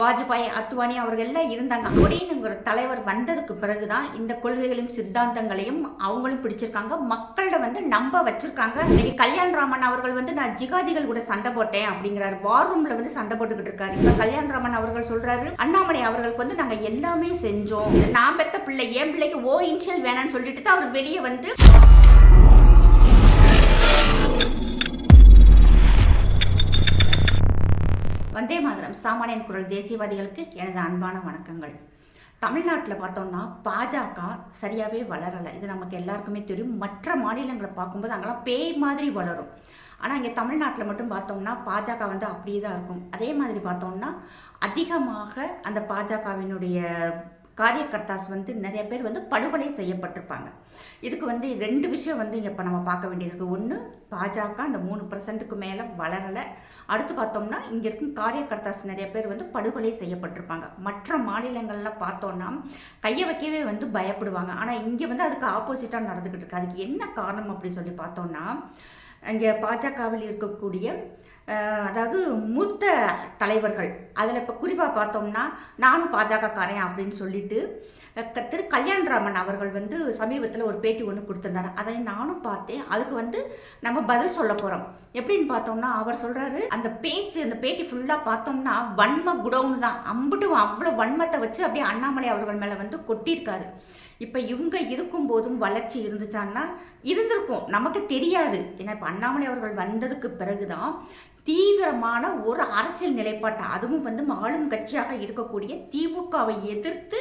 வாஜ்பாய், அத்வானி அவர்கள்லாம் இருந்தாங்க. மோடிங்கிற தலைவர் வந்ததுக்கு பிறகுதான் இந்த கொள்கைகளையும் சித்தாந்தங்களையும் அவங்களும் பிடிச்சிருக்காங்க. மக்கள்கிட்ட நம்ப வச்சிருக்காங்க. இன்னைக்கு கல்யாண்ராமன் அவர்கள் நான் ஜிகாதிகள் கூட சண்டை போட்டேன் அப்படிங்கிறாரு. வார் ரூம்ல சண்டை போட்டுக்கிட்டு இருக்காரு. இப்ப கல்யாண்ராமன் அவர்கள் சொல்றாரு, அண்ணாமலை அவர்களுக்கு நாங்க எல்லாமே செஞ்சோம். நான் பெத்த பிள்ளை, என் பிள்ளைக்கு ஓ இன்ஷியல் வேணான்னு சொல்லிட்டு தான் அவர் வெளியே வந்தே மாதரம் சாமானியன் குரல் தேசியவாதிகளுக்கு எனது அன்பான வணக்கங்கள். தமிழ்நாட்டில் பார்த்தோம்னா பாஜக சரியாகவே வளரலை. இது நமக்கு எல்லாருக்குமே தெரியும். மற்ற மாநிலங்களை பார்க்கும்போது அங்கெல்லாம் பேய் மாதிரி வளரும். ஆனால் இங்கே தமிழ்நாட்டில் மட்டும் பார்த்தோம்னா பாஜக அப்படியே தான் இருக்கும். அதே மாதிரி பார்த்தோம்னா அதிகமாக அந்த பாஜகவினுடைய காரியகர்த்தாஸ் நிறைய பேர் படுகொலை செய்யப்பட்டிருப்பாங்க. இதுக்கு ரெண்டு விஷயம் இங்கே இப்போ நம்ம பார்க்க வேண்டியது. ஒன்று, பாஜக அந்த 3% மேலே வளரலை. அடுத்து பார்த்தோம்னா இங்கே இருக்கும் காரியகர்த்தாஸ் நிறைய பேர் படுகொலை செய்யப்பட்டிருப்பாங்க. மற்ற மாநிலங்களில் பார்த்தோம்னா கையை வைக்கவே பயப்படுவாங்க. ஆனால் இங்கே அதுக்கு ஆப்போசிட்டாக நடந்துக்கிட்டு இருக்கு. அதுக்கு என்ன காரணம் அப்படின்னு சொல்லி பார்த்தோம்னா, இங்கே பாஜகவில் இருக்கக்கூடிய அதாவது மூத்த தலைவர்கள், அதில் இப்போ குறிப்பாக பார்த்தோம்னா நானும் பாஜகக்காரன் அப்படின்னு சொல்லிட்டு திரு கல்யாண்ராமன் அவர்கள் சமீபத்தில் ஒரு பேட்டி ஒன்று கொடுத்துருந்தாரு. அதை நானும் பார்த்தேன். அதுக்கு நம்ம பதில் சொல்ல போகிறோம். எப்படின்னு பார்த்தோம்னா, அவர் சொல்கிறாரு, அந்த பேட்டி ஃபுல்லாக பார்த்தோம்னா வன்ம குடவுன்னு தான். அவ்வளோ வன்மத்தை வச்சு அப்படியே அண்ணாமலை அவர்கள் மேலே கொட்டியிருக்காரு. இப்போ இவங்க இருக்கும்போதும் வளர்ச்சி இருந்துச்சான்னா இருந்திருக்கும், நமக்கு தெரியாது. ஏன்னா இப்போ அண்ணாமலை அவர்கள் வந்ததுக்கு பிறகுதான் தீவிரமான ஒரு அரசியல் நிலைப்பாட்டை, அதுவும் ஆளும் கட்சியாக இருக்கக்கூடிய திமுகவை எதிர்த்து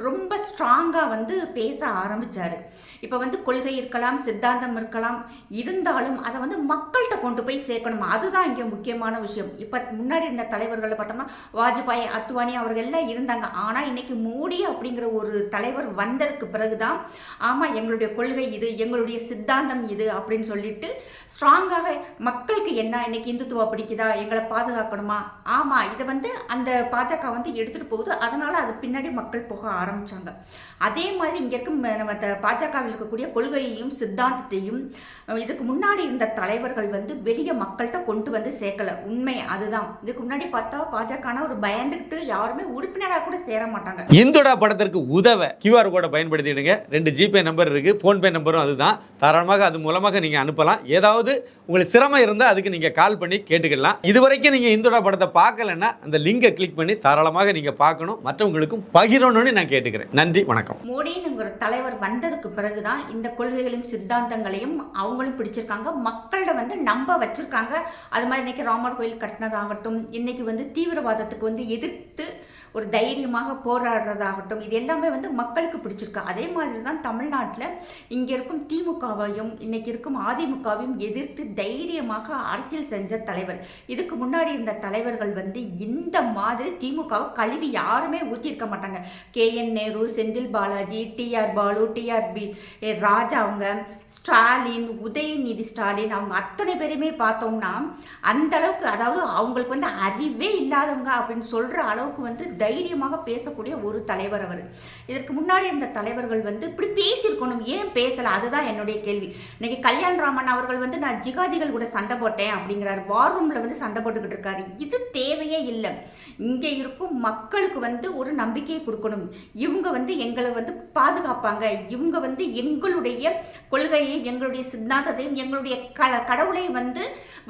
ரொம்ப ஸ்ட்ராங்காக பேச ஆரம்பித்தார். இப்போ கொள்கை இருக்கலாம், சித்தாந்தம் இருக்கலாம், இருந்தாலும் அதை மக்கள்கிட்ட கொண்டு போய் சேர்க்கணும். அதுதான் இங்கே முக்கியமான விஷயம். இப்போ முன்னாடி இருந்த தலைவர்களை பார்த்தோம்னா வாஜ்பாய், அத்வானி அவர்கள்லாம் இருந்தாங்க. ஆனால் இன்னைக்கு மோடி அப்படிங்கிற ஒரு தலைவர் வந்ததுக்கு பிறகுதான் ஆமாம் எங்களுடைய கொள்கை இது, எங்களுடைய சித்தாந்தம் இது அப்படின்னு சொல்லிட்டு ஸ்ட்ராங்காக மக்களுக்கு என்ன இன்னைக்கு இந்துத்துவ பிடிக்குதா, எங்களை பாதுகாக்கணுமா, ஆமாம் இதை அந்த பாஜக எடுத்துகிட்டு போகுது. அதனால் அது பின்னாடி மக்கள் போக ஆரம்பித்தாங்க. அதே மாதிரி இங்கே இருக்கும் நம்ம பாஜகவில் இருக்கக்கூடிய கொள்கையையும் சித்தாந்தத்தையும் இதுக்கு முன்னாடி இருந்த தலைவர்கள் வெளியே மக்கள்கிட்ட கொண்டு சேர்க்கலை. உண்மை அதுதான். இதுக்கு முன்னாடி பார்த்தா பாஜக ஒரு பயந்துக்கிட்டு யாருமே உறுப்பினராக கூட சேர மாட்டாங்க. இந்துடா படத்திற்கு உதவ QR கோடை பயன்படுத்திடுங்க. 2 ஜிபே நம்பர் இருக்குது, ஃபோன்பே நம்பரும் அதுதான். தாராளமாக அது மூலமாக நீங்கள் அனுப்பலாம். ஏதாவது உங்களுக்கு சிரமம் இருந்தால் அதுக்கு நீங்கள் கால் பண்ணி கேட்டுக்கலாம். இதுவரைக்கும் நீங்கள் இந்துடா படத்தை பார்க்கலன்னா அந்த லிங்கை கிளிக் பண்ணி தாராளமாக நீங்கள் பார்க்கணும், மற்றவங்களுக்கும் பகிரணும்னு நான் கேட்டுக்கிறேன். நன்றி, வணக்கம். மோடிங்கிற தலைவர் வந்ததுக்கு பிறகுதான் இந்த கொள்கைகளையும் சித்தாந்தங்களையும் அவங்களும் பிடிச்சிருக்காங்க. மக்கள்கிட்ட நம்ப வச்சிருக்காங்க. அது மாதிரி இன்னைக்கு ராமர் கோயில் கட்டினதாகட்டும், இன்னைக்கு தீவிரவாதத்துக்கு எதிர்த்து ஒரு தைரியமாக போராடுறதாகட்டும், இது எல்லாமே மக்களுக்கு பிடிச்சிருக்கு. அதே மாதிரி தான் தமிழ்நாட்டில் இங்கே இருக்கும் திமுகவையும் இன்னைக்கு இருக்கும் அதிமுகவையும் எதிர்த்து தைரியமாக அரசியல் செஞ்ச தலைவர். இதுக்கு முன்னாடி இருந்த தலைவர்கள் இந்த மாதிரி திமுகவை கழுவி யாருமே ஊற்றிருக்க மாட்டாங்க. KN Nehru, Senthil Balaji, TR Balu, TRB ராஜா, அவங்க ஸ்டாலின், உதயநிதி ஸ்டாலின், அவங்க அத்தனை பேருமே பார்த்தோம்னா அந்த அளவுக்கு, அதாவது அவங்களுக்கு அறிவே இல்லாதவங்க அப்படின்னு சொல்கிற அளவுக்கு தைரியமாக பேசக்கூடிய ஒரு தலைவர் அவர். இதற்கு முன்னாடி இருந்த தலைவர்கள் இப்படி பேசியிருக்கணும், ஏன் பேசலை? அதுதான் என்னுடைய கேள்வி. இன்னைக்கு கல்யாண்ராமன் அவர்கள் நான் ஜிகாதிகள் கூட சண்டை போட்டேன் அப்படிங்கிறாரு. வார் ரூம்ல சண்டை போட்டுக்கிட்டு இருக்காரு. இது தேவையே இல்லை. இங்கே இருக்கும் மக்களுக்கு ஒரு நம்பிக்கையை கொடுக்கணும். இவங்க எங்களை பாதுகாப்பாங்க, இவங்க எங்களுடைய கொள்கையையும் எங்களுடைய சித்தாந்தத்தையும் எங்களுடைய கடவுளை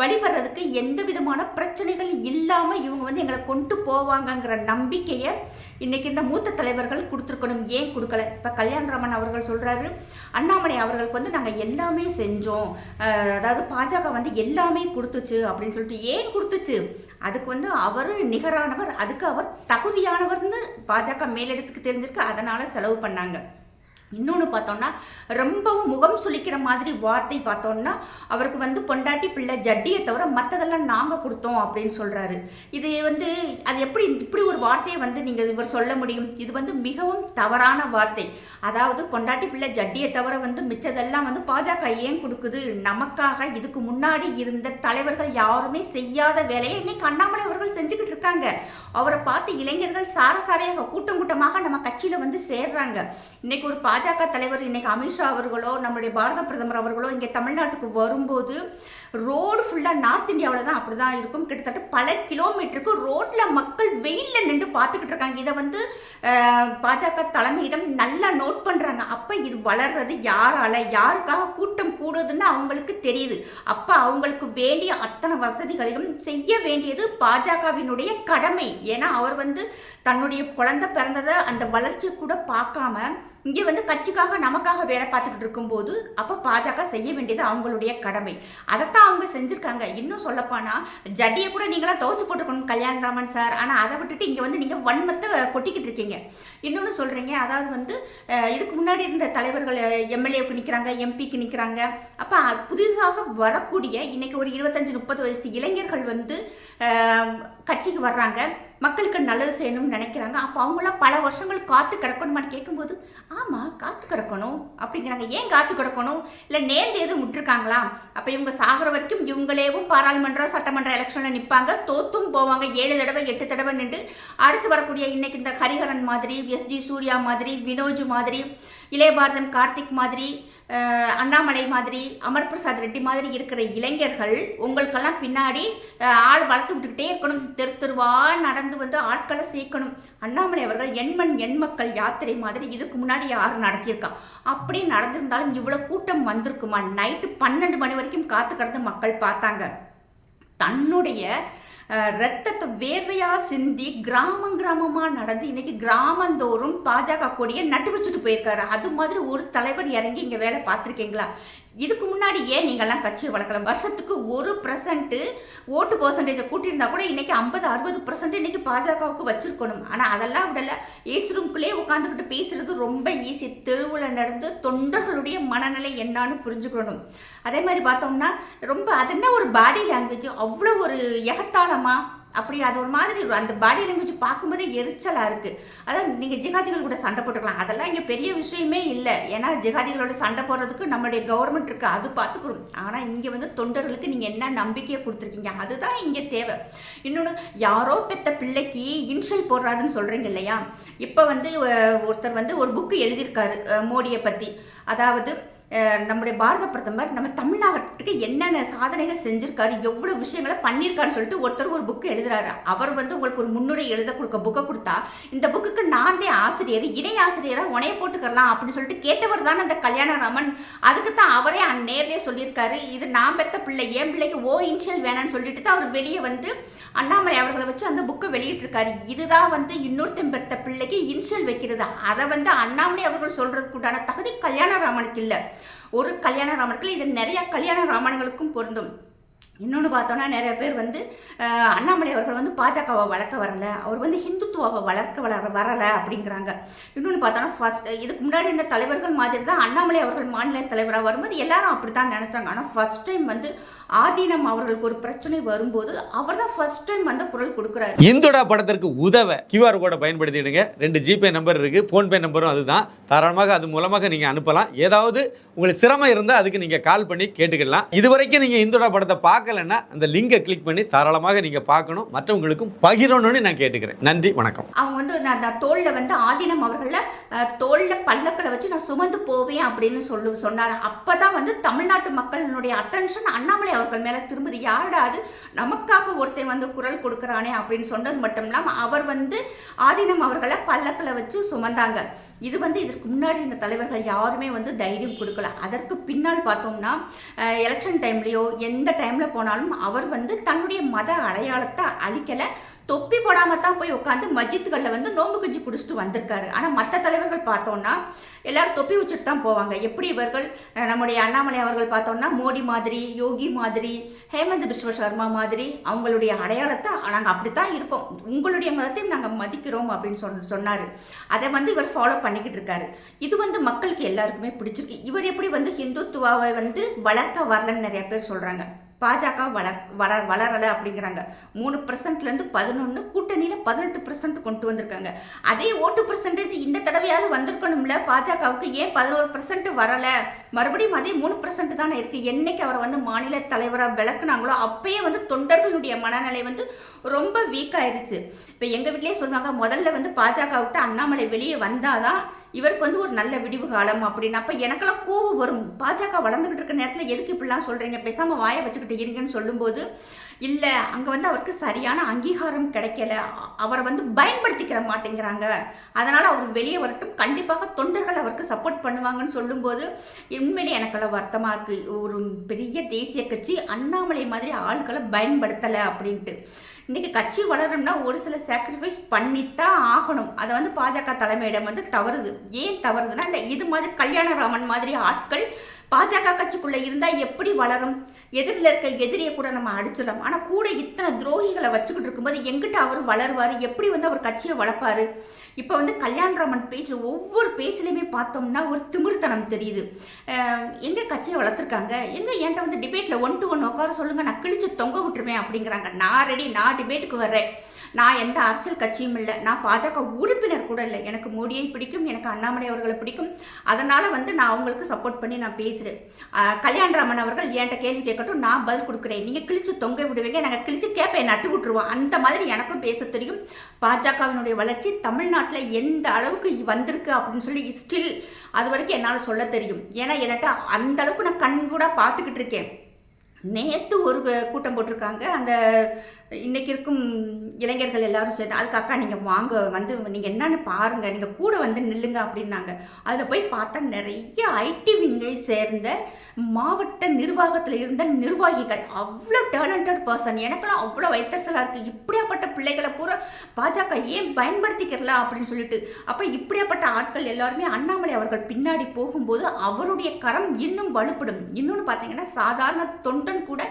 வழிபடுறதுக்கு எந்த விதமான பிரச்சனைகள் இல்லாமல் இவங்க எங்களை கொண்டு போவாங்கங்கிற நம்பிக்கையை இன்னைக்கு இந்த மூத்த தலைவர்கள் கொடுத்துருக்கணும். ஏன் கொடுக்கல? இப்போ கல்யாண்ராமன் அவர்கள் சொல்றாரு, அண்ணாமலை அவர்களுக்கு நாங்கள் எல்லாமே செஞ்சோம், அதாவது பாஜக எல்லாமே கொடுத்துச்சு அப்படின்னு சொல்லிட்டு. ஏன் கொடுத்துச்சு? அதுக்கு அவர் நிகரானவர், அதுக்கு அவர் தகுதியானவர்னு பாஜக மேலிடத்துக்கு தெரிஞ்சிருக்கு, அதனால செலவு பண்ணாங்க. இன்னொன்று பார்த்தோம்னா ரொம்பவும் முகம் சுளிக்கிற மாதிரி வார்த்தை பார்த்தோம்னா, அவருக்கு பொண்டாட்டி பிள்ளை ஜட்டியை தவிர மற்றதெல்லாம் நாங்கள் கொடுத்தோம் அப்படின்னு சொல்கிறாரு. இது அது எப்படி இப்படி ஒரு வார்த்தையை நீங்கள் இவர் சொல்ல முடியும்? இது மிகவும் தவறான வார்த்தை. அதாவது பொண்டாட்டி பிள்ளை ஜட்டியை தவிர மிச்சதெல்லாம் பாஜக ஏன் கொடுக்குது? நமக்காக இதுக்கு முன்னாடி இருந்த தலைவர்கள் யாருமே செய்யாத வேலையை இன்னைக்கு அண்ணாமலை அவர்கள் செஞ்சுக்கிட்டு இருக்காங்க. அவரை பார்த்து இளைஞர்கள் சாரசாரையாக கூட்டம் கூட்டமாக நம்ம கட்சியில் சேர்றாங்க. இன்னைக்கு ஒரு பாஜக தலைவர் இன்னைக்கு அமித்ஷா அவர்களோ நம்முடைய பாரத பிரதமர் அவர்களோ இங்கே தமிழ்நாட்டுக்கு வரும்போது ரோடு ஃபுல்லாக நார்த் இந்தியாவில் தான் அப்படி தான் இருக்கும். கிட்டத்தட்ட பல கிலோமீட்டருக்கு ரோட்டில் மக்கள் வெயிலில் நின்று பார்த்துக்கிட்டு இருக்காங்க. இதை வந்து பாஜக தலைமையிடம் நல்லா நோட் பண்ணுறாங்க. அப்போ இது வளர்றது யாரால, யாருக்காக கூட்டம் கூடுதுன்னு அவங்களுக்கு தெரியுது. அப்போ அவங்களுக்கு வேண்டிய அத்தனை வசதிகளையும் செய்ய வேண்டியது பாஜகவினுடைய கடமை. ஏன்னா அவர் வந்து தன்னுடைய குழந்தை பிறந்ததை அந்த வளர்ச்சி கூட பார்க்காம இங்கே வந்து கட்சிக்காக நமக்காக வேலை பார்த்துக்கிட்டு இருக்கும்போது அப்போ பாஜக செய்ய வேண்டியது அவங்களுடைய கடமை. அதைத்தான் அவங்க செஞ்சுருக்காங்க. இன்னும் சொல்லப்போனா ஜட்டியை கூட நீங்களாம் துவச்சி போட்டுக்கணும் கல்யாணராமன் சார். ஆனால் அதை விட்டுட்டு இங்கே வந்து நீங்கள் வன்மத்தை கொட்டிக்கிட்டு இருக்கீங்க. இன்னொன்று சொல்கிறீங்க, அதாவது வந்து இதுக்கு முன்னாடி இருந்த தலைவர்கள் எம்எல்ஏவுக்கு நிற்கிறாங்க, எம்பிக்கு நிற்கிறாங்க. அப்போ புதிதாக வரக்கூடிய இன்னைக்கு ஒரு 25-30 வயசு இளைஞர்கள் வந்து கட்சிக்கு வர்றாங்க, மக்களுக்கு நல்லது செய்யணும்னு நினைக்கிறாங்க. அப்போ அவங்களாம் பல வருஷங்கள் காத்து கிடக்கணுமான்னு கேட்கும்போது ஆமாம் காத்து கிடக்கணும் அப்படிங்கிறாங்க. ஏன் காத்து கிடக்கணும்? இல்லை நேர்ந்து எதுவும் விட்டுருக்காங்களா? அப்போ இவங்க சாகிற வரைக்கும் இவங்களேவும் பாராளுமன்ற சட்டமன்ற எலெக்ஷனில் நிற்பாங்க, தோத்தும் போவாங்க. 7 தடவை 8 தடவை நின்று அடுத்து வரக்கூடிய இன்னைக்கு இந்த ஹரிஹரன் மாதிரி, எஸ்ஜி சூர்யா மாதிரி, வினோஜ் மாதிரி, இளையபாரதம் கார்த்திக் மாதிரி, அண்ணாமலை மாதிரி, அமர் பிரசாத் ரெட்டி மாதிரி இருக்கிற இளைஞர்கள் உங்களுக்கெல்லாம் பின்னாடி ஆள் வளர்த்து விட்டுக்கிட்டே இருக்கணும். தெருவா நடந்து வந்து ஆட்களை சேர்க்கணும். அண்ணாமலை அவர்கள் எண்மண் எண்மக்கள் யாத்திரை மாதிரி இதுக்கு முன்னாடி யாரும் நடத்தியிருக்கா? அப்படி நடந்திருந்தாலும் இவ்வளோ கூட்டம் வந்திருக்குமா? நைட்டு 12 மணி வரைக்கும் காத்து கடந்து மக்கள் பார்த்தாங்க. தன்னுடைய ரத்தத்தை வேர்வையாக சிந்தி கிராமமாக நடந்து இன்னைக்கு கிராமந்தோறும் பாஜக கொடியை நட்டு வச்சுட்டு போயிருக்காரு. அது மாதிரி ஒரு தலைவர் இறங்கி இங்கே வேலை பார்த்துருக்கீங்களா? இதுக்கு முன்னாடி ஏன் நீங்கள்லாம் கட்சி வளர்க்கலாம்? வருஷத்துக்கு 1% ஓட்டு பர்சன்டேஜை கூட்டியிருந்தா கூட இன்னைக்கு 50-60% இன்னைக்கு பாஜகவுக்கு வச்சிருக்கணும். ஆனால் அதெல்லாம் விடலை. ஏசி ரூம்குள்ளே உட்காந்துக்கிட்டு பேசுறது ரொம்ப ஈஸி. தெருவில் நடந்து தொண்டர்களுடைய மனநிலை என்னான்னு புரிஞ்சுக்கணும். அதே மாதிரி பார்த்தோம்னா ரொம்ப அது என்ன ஒரு பாடி லாங்குவேஜ், அவ்வளோ ஒரு எகத்தாளமா அப்படி அது ஒரு மாதிரி அந்த பாடி லாங்குவேஜ் பார்க்கும்போதே எரிச்சலாக இருக்குது. அதான் நீங்கள் ஜிகாதிகள் கூட சண்டை போட்டுக்கலாம், அதெல்லாம் இங்கே பெரிய விஷயமே இல்லை. ஏன்னா ஜிகாதிகளோட சண்டை போடுறதுக்கு நம்மளுடைய கவர்மெண்ட் இருக்குது, அது பார்த்துக்கிறோம். ஆனால் இங்கே வந்து தொண்டர்களுக்கு நீங்கள் என்ன நம்பிக்கையை கொடுத்துருக்கீங்க, அதுதான் இங்கே தேவை. இன்னொன்று, யாரோ பெத்த பிள்ளைக்கு இன்ஷியல் போடுறாதுன்னு சொல்கிறீங்க இல்லையா? இப்போ வந்து ஒருத்தர் வந்து ஒரு புக்கு எழுதியிருக்காரு மோடியை பற்றி. அதாவது நம்முடைய பாரத பிரதமர் நம்ம தமிழ்நாட்டுக்கு என்னென்ன சாதனைகள் செஞ்சிருக்காரு, எவ்வளோ விஷயங்களை பண்ணியிருக்காருன்னு சொல்லிட்டு ஒருத்தர் ஒரு புக்கு எழுதுறாரு. அவர் வந்து உங்களுக்கு ஒரு முன்னுரை எழுத புக்கை கொடுத்தா, இந்த புக்குக்கு நான் தான் ஆசிரியர், இணை ஆசிரியராக உனைய போட்டுக்கலாம் அப்படின்னு சொல்லிட்டு கேட்டவர் தானே அந்த கல்யாணராமன். அதுக்கு தான் அவரே நேர்லேயே சொல்லியிருக்காரு, இது நான் பெற்ற பிள்ளை, என் பிள்ளைக்கு இன்ஷியல் வேணான்னு சொல்லிட்டு தான் அவர் வெளியே வந்து அண்ணாமலை அவர்களை வச்சு அந்த புக்கை வெளியிட்டிருக்காரு. இதுதான் வந்து இன்னொருத்தன் பெற்ற பிள்ளைக்கு இன்ஷியல் வைக்கிறது. அதை வந்து அண்ணாமலை அவர்கள் சொல்றதுக்கு உண்டான தகுதி கல்யாணராமனுக்கு இல்லை. ஒரு கல்யாணராமனுக்கு இது நிறைய கல்யாணராமன்களுக்கும் பொருந்தும். இன்னொன்று பார்த்தோன்னா நிறைய பேர் வந்து அண்ணாமலை அவர்கள் வந்து பாஜகவை வளர்க்க வரலை, அவர் வந்து ஹிந்துத்துவாவை வரலை அப்படிங்கிறாங்க. இன்னொன்று பார்த்தோன்னா ஃபர்ஸ்ட் இதுக்கு முன்னாடி இந்த தலைவர்கள் மாதிரி தான் அண்ணாமலை அவர்கள் மாநில தலைவராக வரும்போது எல்லாரும் அப்படி தான் நினச்சாங்க. ஆனால் ஃபர்ஸ்ட் டைம் வந்து ஆதீனம் அவர்களுக்கு ஒரு பிரச்சனை வரும்போது அவர் தான் ஃபர்ஸ்ட் டைம் வந்து குரல் கொடுக்குறாரு. இந்துடா படத்திற்கு உதவ QR கோடை பயன்படுத்திடுங்க. 2 ஜிபே நம்பர் இருக்குது, ஃபோன்பே நம்பரும் அதுதான். தாராளமாக அது மூலமாக நீங்கள் அனுப்பலாம். ஏதாவது உங்களுக்கு சிரமம் இருந்தால் அதுக்கு நீங்கள் கால் பண்ணி கேட்டுக்கலாம். இதுவரைக்கும் நீங்கள் இந்துடா படத்தை பார்க்கலன்னா அந்த லிங்கை கிளிக் பண்ணி தாராளமாக நீங்கள் பார்க்கணும், மற்றவங்களுக்கும் பகிரணும்னு நான் கேட்டுக்கிறேன். நன்றி, வணக்கம். அவங்க வந்து நான் தோளில் வந்து ஆதீனம் அவர்களை தோளில் பல்லக்களை வச்சு நான் சுமந்து போவேன் அப்படின்னு சொன்னார். அப்போ தான் வந்து தமிழ்நாட்டு மக்களினுடைய அட்டென்ஷன் அண்ணாமலை அவர்கள் மேலே திரும்புது. யாரடா அது நமக்காக ஒருத்தன் வந்து குரல் கொடுக்குறானே அப்படின்னு சொன்னது மட்டும் இல்லாமல் அவர் வந்து ஆதீனம் அவர்களை பல்லக்களை வச்சு சுமந்தாங்க. இது வந்து இதற்கு முன்னாடி இந்த தலைவர்கள் யாருமே வந்து தைரியம் கொடுக்கல. அதற்கு பின்னால் பார்த்தோம்னா எலெக்ஷன் டைம்லேயோ எந்த டைமில் போனாலும் அவர் வந்து தன்னுடைய மத அடையாளத்தை அழிக்கலை. தொப்பி போடாமல் தான் போய் உட்காந்து மஸ்ஜித்துகளில் வந்து நோம்பு கஞ்சி குடிச்சிட்டு வந்திருக்காரு. ஆனால் மற்ற தலைவர்கள் பார்த்தோன்னா எல்லாரும் தொப்பி வச்சுட்டு தான் போவாங்க. எப்படி இவர்கள் நம்முடைய அண்ணாமலை அவர்கள் பார்த்தோன்னா மோடி மாதிரி, யோகி மாதிரி, ஹேமந்த் பிஸ்வ சர்மா மாதிரி அவங்களுடைய அடையாளத்தை நாங்கள் அப்படித்தான் இருப்போம், உங்களுடைய மதத்தையும் நாங்கள் மதிக்கிறோம் அப்படின்னு சொன்னார். அதை வந்து இவர் ஃபாலோ பண்ணிக்கிட்டு இருக்காரு. இது வந்து மக்களுக்கு எல்லாருக்குமே பிடிச்சிருக்கு. இவர் எப்படி வந்து ஹிந்துத்துவாவை வந்து வளர்க்க வரலன்னு நிறைய பேர் சொல்கிறாங்க. பாஜக வளரலை அப்படிங்கிறாங்க. 3%லேருந்து 11, கூட்டணியில் 18% கொண்டு வந்திருக்காங்க. அதே ஓட்டு பர்சன்டேஜ் இந்த தடவையாவது வந்திருக்கணும்ல பாஜகவுக்கு, ஏன் 11% வரலை? மறுபடியும் அதே 3% தானே இருக்குது. என்னைக்கு அவரை வந்து மாநில தலைவராக விளக்குனாங்களோ அப்பயே வந்து தொண்டர்களுடைய மனநிலை வந்து ரொம்ப வீக் ஆயிடுச்சு. இப்போ எங்கள் வீட்லேயே சொல்லுவாங்க, முதல்ல வந்து பாஜக விட்டு அண்ணாமலை வெளியே வந்தாதான் இவருக்கு வந்து ஒரு நல்ல விடிவு காலம் அப்படின்னு. அப்போ எனக்கெல்லாம் கோவம் வரும். பாஜக வளர்ந்துகிட்டு இருக்க நேரத்தில் எதுக்கு இப்படிலாம் சொல்கிறீங்க, பேசாமல் வாயை வச்சுக்கிட்டு இருங்கன்னு சொல்லும்போது, இல்லை அங்கே வந்து அவருக்கு சரியான அங்கீகாரம் கிடைக்கல, அவரை வந்து பயன்படுத்திக்கிற மாட்டேங்கிறாங்க, அதனால் அவர் வெளியே வரட்டும், கண்டிப்பாக தொண்டர்கள் அவருக்கு சப்போர்ட் பண்ணுவாங்கன்னு சொல்லும்போது உண்மையிலே எனக்கெல்லாம் வருத்தமாக இருக்குது. ஒரு பெரிய தேசிய கட்சி அண்ணாமலை மாதிரி ஆட்களை பயன்படுத்தலை அப்படின்ட்டு. இன்றைக்கி கட்சி வளரணும்னா ஒரு சில சாக்ரிஃபைஸ் பண்ணித்தான் ஆகணும். அதை வந்து பாஜக தலைமையிடம் வந்து தவறுது. ஏன் தவறுதுன்னா, இந்த இது மாதிரி கல்யாணராமன் மாதிரி ஆட்கள் பாஜக கட்சிக்குள்ளே இருந்தால் எப்படி வளரும்? எதிரில் இருக்க எதிரியை கூட நம்ம அடிச்சிடலாம், ஆனால் கூட இத்தனை துரோகிகளை வச்சுக்கிட்டு இருக்கும்போது எங்கிட்ட அவர் வளருவார்? எப்படி வந்து அவர் கட்சியை வளர்ப்பார்? இப்போ வந்து கல்யாணராமன் பேச்சு ஒவ்வொரு பேச்சிலையுமே பார்த்தோம்னா ஒரு திமிர்த்தனம் தெரியுது. எங்கே கட்சியை வளர்த்துருக்காங்க, எங்கே என்கிட்ட வந்து டிபேட்டில் 1 to 1 உட்கார சொல்லுங்கள், நான் கிழிச்சு தொங்க விட்டுருவேன் அப்படிங்கிறாங்க. நான் ரெடி, நான் டிபேட்டுக்கு வர்றேன். நான் எந்த அரசியல் கட்சியும் இல்லை, நான் பாஜக உறுப்பினர் கூட இல்லை. எனக்கு மோடியை பிடிக்கும், எனக்கு அண்ணாமலை அவர்களை பிடிக்கும், அதனால் வந்து நான் அவங்களுக்கு சப்போர்ட் பண்ணி நான் பேசுகிறேன். கல்யாணராமன் அவர்கள் என்கிட்ட கேள்வி கேட்கட்டும், நான் பதில் கொடுக்குறேன். நீங்கள் கிழிச்சு தொங்க விடுவீங்க, நாங்கள் கிழிச்சு கேப்பை நட்டு விட்டுருவோம். அந்த மாதிரி எனக்கும் பேச தெரியும். பாஜகவினுடைய வளர்ச்சி தமிழ்நாட்டில் எந்த அளவுக்கு வந்திருக்கு அப்படின்னு சொல்லி ஸ்டில் அது வரைக்கும் என்னால் சொல்ல தெரியும். ஏன்னா என்கிட்ட அந்த அளவுக்கு நான் கண்கூட பார்த்துக்கிட்டு இருக்கேன். நேற்று ஒரு கூட்டம் போட்டிருக்காங்க, அந்த இன்றைக்கி இருக்கும் இளைஞர்கள் எல்லாரும் சேர்ந்து, அதுக்கு அக்கா நீங்கள் வாங்க வந்து நீங்கள் என்னன்னு பாருங்கள், நீங்கள் கூட வந்து நில்லுங்க அப்படின்னாங்க. அதில் போய் பார்த்தா நிறைய ஐடி விங்கை சேர்ந்த மாவட்ட நிர்வாகத்தில் இருந்த நிர்வாகிகள், அவ்வளோ டேலண்டட் பர்சன். எனக்கெல்லாம் அவ்வளோ வைத்தறிச்சலாக இருக்குது. இப்படியாப்பட்ட பிள்ளைகளை பூரா பாஜக ஏன் பயன்படுத்திக்கிறலாம் அப்படின்னு சொல்லிட்டு. அப்போ இப்படியாப்பட்ட ஆட்கள் எல்லாருமே அண்ணாமலை அவர்கள் பின்னாடி போகும்போது அவருடைய கரம் இன்னும் வலுப்படும். இன்னொன்று பார்த்தீங்கன்னா, சாதாரண தொண்டன் கூட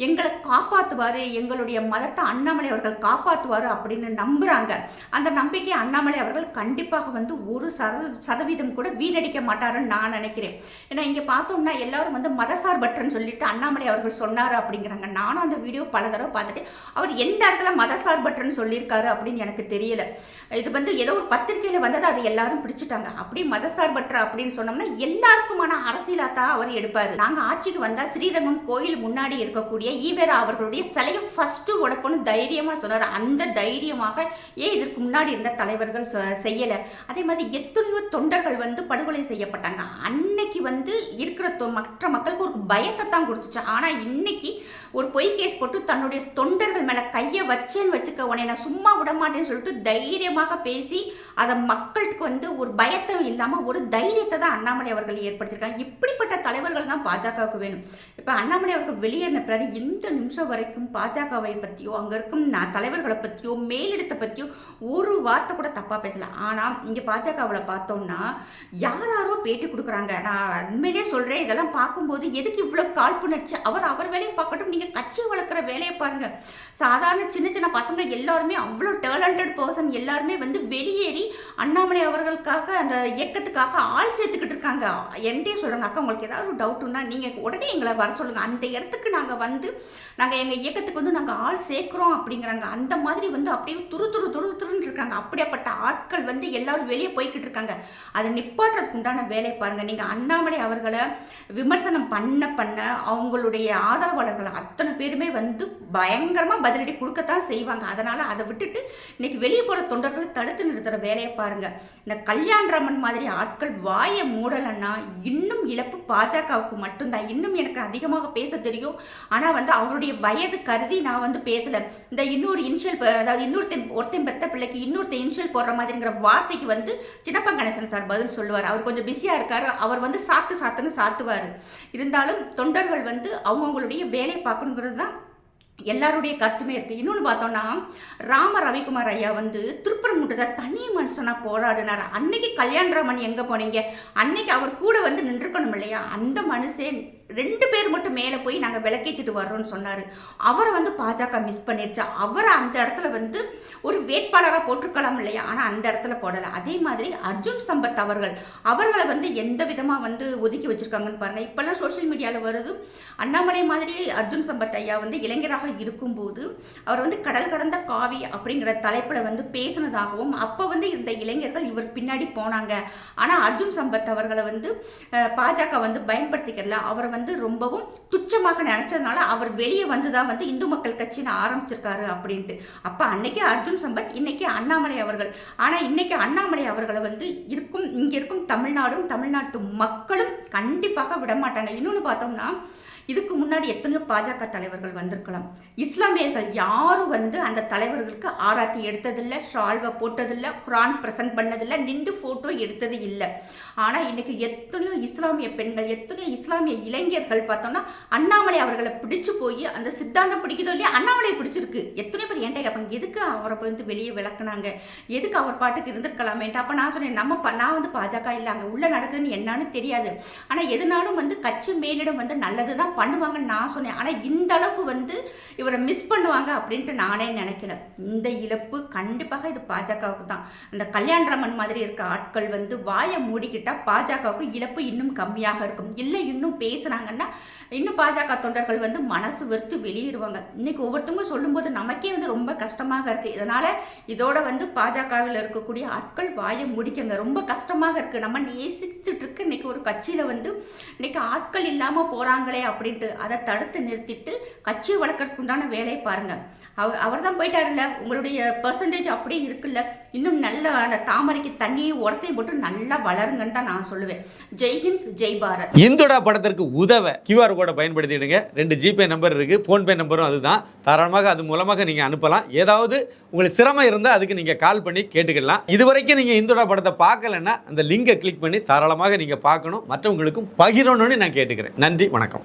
எங்களை காப்பாற்றுவார், எங்களுடைய மதத்தை அண்ணாமலை அவர்கள் காப்பாற்றுவார் அப்படின்னு நம்புகிறாங்க. அந்த நம்பிக்கை அண்ணாமலை அவர்கள் கண்டிப்பாக வந்து 1% கூட வீணடிக்க மாட்டாருன்னு நான் நினைக்கிறேன். ஏன்னா இங்கே பார்த்தோம்னா எல்லாரும் வந்து மதசார்பற்றன்னு சொல்லிட்டு அண்ணாமலை அவர்கள் சொன்னார் அப்படிங்கிறாங்க. நானும் அந்த வீடியோ பல தடவை பார்த்துட்டு அவர் எந்த இடத்துல மதசார்பற்றன்னு சொல்லியிருக்காரு அப்படின்னு எனக்கு தெரியல. இது வந்து ஏதோ ஒரு பத்திரிகையில் வந்தது, அதை எல்லாரும் பிடிச்சிட்டாங்க. அப்படி மதசார்பற்ற அப்படின்னு சொன்னோம்னா எல்லாருக்குமான அரசியலாக தான் அவர் எடுப்பார். நாங்கள் ஆட்சிக்கு வந்தால் ஸ்ரீரங்கம் கோயில் முன்னாடி இருக்கக்கூடிய ஈவேரா அவர்களுடைய சிலையை ஃபஸ்ட்டு உடப்போன்னு தைரியமாக சொன்னார். அந்த தைரியமாக ஏன் இதற்கு முன்னாடி இருந்த தலைவர்கள் செய்யலை? அதே மாதிரி எத்தனையோ தொண்டர்கள் வந்து படுகொலை செய்யப்பட்டாங்க. அன்னைக்கு வந்து இருக்கிற மற்ற மக்களுக்கு ஒரு பயத்தை தான் கொடுத்துச்சு. ஆனால் இன்னைக்கு ஒரு பொய் கேஸ் போட்டு தன்னுடைய தொண்டர்கள் மேலே கையை வச்சேன்னு வச்சுக்க, உடனே நான் சும்மா விட மாட்டேன்னு சொல்லிட்டு தைரியமாக பேசி அதை மக்களுக்கு வந்து ஒரு பயத்தை இல்லாமல் ஒரு தைரியத்தை தான் அண்ணாமலை அவர்கள் ஏற்படுத்தியிருக்காங்க. இப்படிப்பட்ட தலைவர்கள் தான் பாஜகவுக்கு வேணும். இப்போ அண்ணாமலை அவர்கள் வெளியேறின பிறகு இந்த நிமிஷம் வரைக்கும் பாஜகவை பற்றியோ அங்கே இருக்கும் தலைவர்களை பற்றியோ மேலிடத்தை பற்றியோ ஒரு வார்த்தை கூட தப்பாக பேசல. ஆனால் இங்கே பாஜகவில் பார்த்தோம்னா யாரோ பேட்டி கொடுக்குறாங்க. நான் உண்மையிலே சொல்கிறேன், இதெல்லாம் பார்க்கும்போது எதுக்கு இவ்வளோ காழ்ப்புணர்ச்சி? அவர் வேலையை பார்க்கட்டும், நீங்கள் கட்சி வளர்க்குற வேலையை பாருங்கள். சாதாரண சின்ன சின்ன பசங்க எல்லாருமே அவ்வளோ டேலண்டட் பர்சன் எல்லாருமே வந்து வெளியேறி அண்ணாமலை அவர்களுக்காக அந்த இயக்கத்துக்காக ஆள் சேர்த்துக்கிட்டு இருக்காங்க. என்கிட்டே சொல்கிறாங்க, அக்கா உங்களுக்கு ஏதாவது ஒரு டவுட்டுன்னா நீங்கள் உடனே எங்களை வர சொல்லுங்கள், அந்த இடத்துக்கு நாங்கள் வந்து நாங்கள் எங்கள் இயக்கத்துக்கு வந்து நாங்கள் ஆள் சேர்க்குறோம் அப்படிங்கிறாங்க. அந்த மாதிரி வந்து அப்படியே துருன்னு இருக்காங்க. அப்படியாப்பட்ட ஆட்கள் வந்து எல்லாரும் வெளியே போய்கிட்டு இருக்காங்க. அதை நிப்பாட்டுறதுக்கு உண்டான வேலை பாருங்கள். நீங்கள் அண்ணாமலை அவர்களை விமர்சனம் பண்ண அவங்களுடைய ஆதரவாளர்கள் அத்தனை பேருமே வந்து பயங்கரமாக பதிலடி கொடுக்கத்தான் செய்வாங்க. அதனால் அதை விட்டுட்டு இன்னைக்கு வெளியே போகிற தொண்டர்களை தடுத்து நிறுத்துகிற வேலையை பாருங்கள். இந்த கல்யாணராமன் மாதிரி ஆட்கள் வாயை மூடலைன்னா இன்னும் இழப்பு பாஜகவுக்கு மட்டும்தான். இன்னும் எனக்கு அதிகமாக பேச தெரியும், ஆனால் வந்து அவருடைய வயது கருதி நான் வந்து பேசலை. இந்த இன்னொரு இன்ஷியல், அதாவது ஒருத்தன் பெத்த பிள்ளைக்கு இன்னொருத்த இன்ஷியல் போடுற மாதிரிங்கிற வார்த்தைக்கு வந்து சின்னப்ப கணேசன் சார் பதில் சொல்லுவார். அவர் கொஞ்சம் பிஸியாக இருக்காரு, அவர் வந்து சாத்துன்னு சாத்துவார். இருந்தாலும் தொண்டர்கள் வந்து அவங்களுடைய வேலை பார்க்கணுங்கிறது தான் எல்லாருடைய கருத்துமே இருக்குது. இன்னொன்று பார்த்தோன்னா, ராம ரவிக்குமார் ஐயா வந்து திருப்பரங்குன்றத்தை தனி மனுஷனாக போராடினார். அன்னைக்கு கல்யாணராமன் எங்கே போனீங்க? அன்னைக்கு அவர் கூட வந்து நின்றுக்கணும் இல்லையா? அந்த மனுஷன் 2 பேர் மட்டும் மேலே போய் நாங்கள் விளக்கேற்றிட்டு வர்றோம்னு சொன்னார். அவரை வந்து பாஜக மிஸ் பண்ணிருச்சா? அவரை அந்த இடத்துல வந்து ஒரு வேட்பாளராக போட்டிருக்கலாம் இல்லையா? ஆனால் அந்த இடத்துல போடலை. அதே மாதிரி அர்ஜுன் சம்பத் அவர்களை வந்து எந்த விதமாக வந்து ஒதுக்கி வச்சுருக்காங்கன்னு பாருங்கள். இப்போல்லாம் சோஷியல் மீடியாவில் வருது, அண்ணாமலை மாதிரி அர்ஜுன் சம்பத் ஐயா வந்து இளைஞராக இருக்கும்போது அவர் வந்து கடல் கடந்த காவி அப்படிங்கிற தலைப்பில் வந்து பேசினதாகவும் அப்போ வந்து இந்த இளைஞர்கள் இவர் பின்னாடி போனாங்க. ஆனால் அர்ஜுன் சம்பத் அவர்களை வந்து பாஜக வந்து பயன்படுத்திக்கிறல. அவரை வந்து வந்து ரொம்பவும் துச்சமாக நினைச்சதுனால அவர் வெளியே வந்துதான் வந்து இந்து மக்கள் கட்சின்னு ஆரம்பிச்சிருக்காரு அப்படின்ட்டு. அப்ப அன்னைக்கு அர்ஜுன் சம்பத், இன்னைக்கு அண்ணாமலை அவர்கள். ஆனா இன்னைக்கு அண்ணாமலை அவர்களை வந்து இங்க இருக்கும் தமிழ்நாடும் தமிழ்நாட்டு மக்களும் கண்டிப்பாக விடமாட்டாங்க. இன்னொன்னு பார்த்தோம்னா, இதுக்கு முன்னாடி எத்தனையோ பாஜக தலைவர்கள் வந்திருக்கலாம். இஸ்லாமியர்கள் யாரும் வந்து அந்த தலைவர்களுக்கு ஆராத்தி எடுத்ததில்லை, ஷால்வை போட்டதில்லை, குரான் பிரசன்ட் பண்ணதில்லை, நின்று ஃபோட்டோ எடுத்தது இல்லை. ஆனால் இன்னைக்கு எத்தனையோ இஸ்லாமிய பெண்கள், எத்தனையோ இஸ்லாமிய இளைஞர்கள் பார்த்தோம்னா அண்ணாமலை அவர்களை பிடிச்சு போய் அந்த சித்தாந்தம் பிடிக்குதோ இல்லையா, அண்ணாமலை பிடிச்சிருக்கு. எத்தனை பேர் என்கிட்ட கேட்பாங்க, எதுக்கு அவரை வந்து வெளியே விளக்குனாங்க, எதுக்கு அவர் பாட்டுக்கு இருந்திருக்கலாமேன்ட்டு. அப்போ நான் சொன்னேன், நான் வந்து பாஜக இல்லை, அங்கே உள்ள நடக்குதுன்னு என்னன்னு தெரியாது. ஆனால் எதுனாலும் வந்து கட்சி மேலிடம் வந்து நல்லது தான் பண்ணுவாங்கன்னு நான் சொன்னேன். ஆனால் இந்த அளவுக்கு வந்து இவரை மிஸ் பண்ணுவாங்க அப்படின்ட்டு நானே நினைக்கல. இந்த இழப்பு கண்டிப்பாக இது பாஜகவுக்கு தான். அந்த கல்யாணராமன் மாதிரி இருக்க ஆட்கள் வந்து வாயை மூடிக்கிட்டா பாஜகவுக்கு இழப்பு இன்னும் கம்மியாக இருக்கும். இல்லை இன்னும் பேசுனாங்கன்னா இன்னும் பாஜக தொண்டர்கள் வந்து மனசு வெறுத்து வெளியிடுவாங்க. இன்னைக்கு ஒவ்வொருத்தவங்க சொல்லும்போது நமக்கே வந்து ரொம்ப கஷ்டமாக இருக்கு. இதனால இதோட வந்து பாஜகவில் இருக்கக்கூடிய ஆட்கள் வாயை முடிக்கங்க. ரொம்ப கஷ்டமாக இருக்கு. நம்ம நேசிச்சுட்டு இருக்கு இன்னைக்கு ஒரு கட்சியில வந்து இன்னைக்கு ஆட்கள் இல்லாம போறாங்களே அப்படின்ட்டு அதை தடுத்து நிறுத்திட்டு கட்சியை வளர்க்கறதுக்கு உண்டான வேலையை பாருங்க. அவர் தான் போயிட்டாருல்ல, உங்களுடைய பெர்சன்டேஜ் அப்படியே இருக்குல்ல, இன்னும் நல்ல அந்த தாமரைக்கு தண்ணியை உரத்தையும் போட்டு நல்லா வளருங்கன்னு தான் நான் சொல்லுவேன். ஜெய்ஹிந்த், ஜெய் பாரத். இந்துடா படத்திற்கு உதவ கியூஆர் கோடை பயன்படுத்திடுங்க. 2 ஜிபே நம்பர் இருக்கு, ஃபோன்பே நம்பரும் அதுதான். தாராளமாக அது மூலமாக நீங்க அனுப்பலாம். ஏதாவது உங்களுக்கு சிரமம் இருந்தால் அதுக்கு நீங்க கால் பண்ணி கேட்டுக்கலாம். இதுவரைக்கும் நீங்க இந்துடா படத்தை பார்க்கலன்னா அந்த லிங்கை கிளிக் பண்ணி தாராளமாக நீங்க பார்க்கணும், மற்றவங்களுக்கும் பகிரணும்னு நான் கேட்டுக்கிறேன். நன்றி, வணக்கம்.